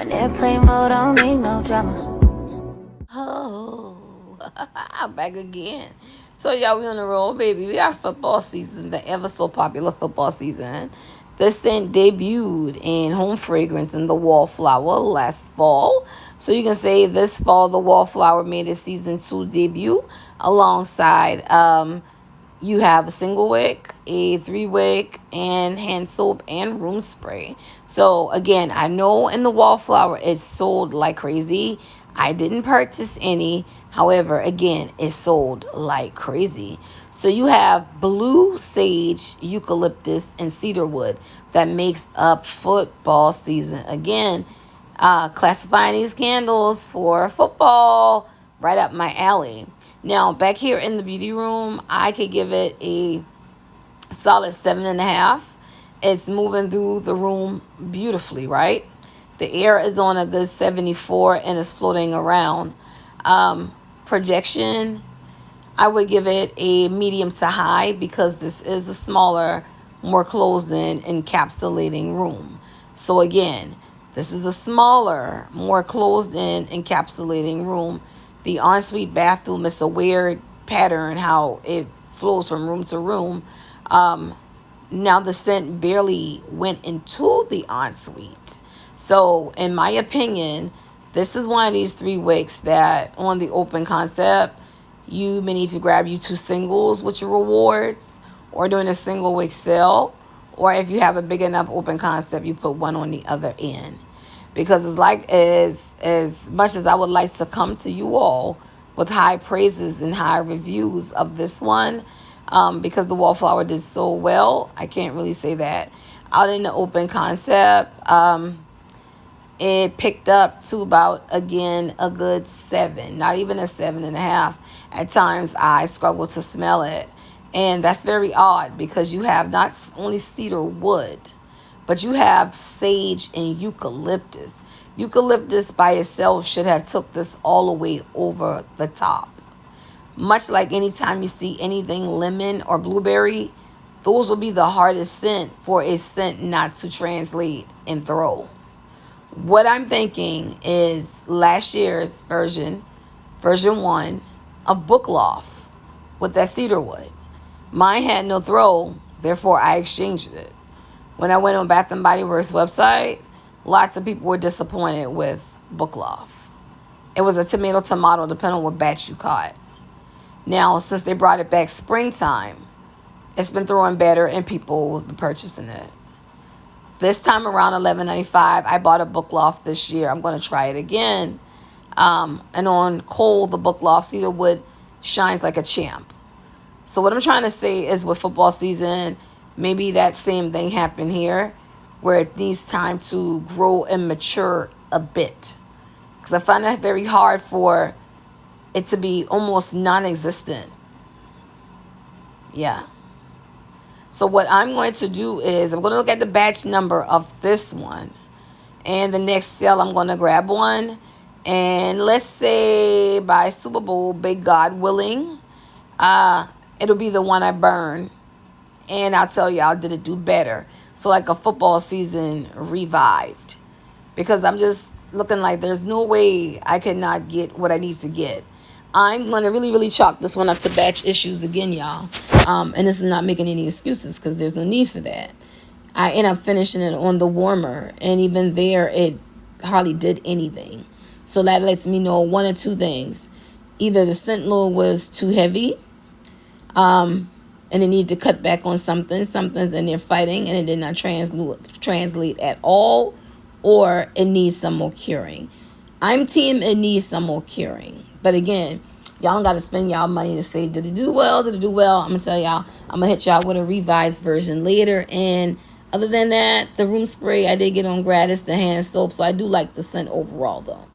in airplane mode, I don't need no drama. Oh, back again. So y'all, we on the roll, baby. We got football season, the ever so popular football season. The scent debuted in Home Fragrance in the Wallflower last fall. So you can say this fall, the Wallflower made its season 2 debut alongside you have a single wick, a 3-wick, and hand soap and room spray. So again, I know in the Wallflower it's sold like crazy. I didn't purchase any. However, again, it sold like crazy. So you have blue, sage, eucalyptus, and cedarwood that makes up football season. Again, classifying these candles for football, right up my alley. Now, back here in the beauty room, I could give it a solid 7.5. It's moving through the room beautifully, right? The air is on a good 74 and it's floating around. Projection, I would give it a medium to high because this is a smaller, more closed-in, encapsulating room. So again, this is a smaller, more closed-in, encapsulating room. The ensuite bathroom is a weird pattern how it flows from room to room. Now the scent barely went into the ensuite. So in my opinion, this is one of these 3 wicks that on the open concept, you may need to grab you 2 singles with your rewards or doing a single wick sale. Or if you have a big enough open concept, you put one on the other end. Because it's like as much as I would like to come to you all with high praises and high reviews of this one, because the Wallflower did so well, I can't really say that. Out in the open concept, it picked up to about, again, a good 7, not even a 7.5. At times, I struggle to smell it. And that's very odd because you have not only cedar wood, but you have sage and eucalyptus. Eucalyptus by itself should have took this all the way over the top. Much like anytime you see anything lemon or blueberry, those will be the hardest scent for a scent not to translate and throw. What I'm thinking is last year's version 1 of Book Loft with that cedarwood. Mine had no throw, therefore I exchanged it. When I went on Bath & Body Works website, lots of people were disappointed with Book Loft. It was a tomato, depending on what batch you caught. Now, since they brought it back springtime, it's been throwing better and people will be purchasing it. This time around $11.95, I bought a Book Loft this year. I'm going to try it again. And on cold, the Book Loft cedarwood shines like a champ. So what I'm trying to say is with football season, maybe that same thing happened here where it needs time to grow and mature a bit. Because I find that very hard for it to be almost non-existent. Yeah. So what I'm going to do is I'm going to look at the batch number of this one. And the next sale, I'm going to grab one. And let's say by Super Bowl, big God willing, it'll be the one I burn. And I'll tell y'all, did it do better? So like a football season revived. Because I'm just looking like there's no way I cannot get what I need to get. I'm going to really chalk this one up to batch issues again, y'all. And this is not making any excuses because there's no need for that. I end up finishing it on the warmer. And even there, it hardly did anything. So that lets me know one or two things. Either the scent load was too heavy. And they need to cut back on something. Something's in there fighting and it did not translate at all. Or it needs some more curing. I'm team it needs some more curing. But again, y'all don't got to spend y'all money to say, did it do well? Did it do well? I'm going to tell y'all, I'm going to hit y'all with a revised version later. And other than that, the room spray I did get on gratis, the hand soap. So I do like the scent overall though.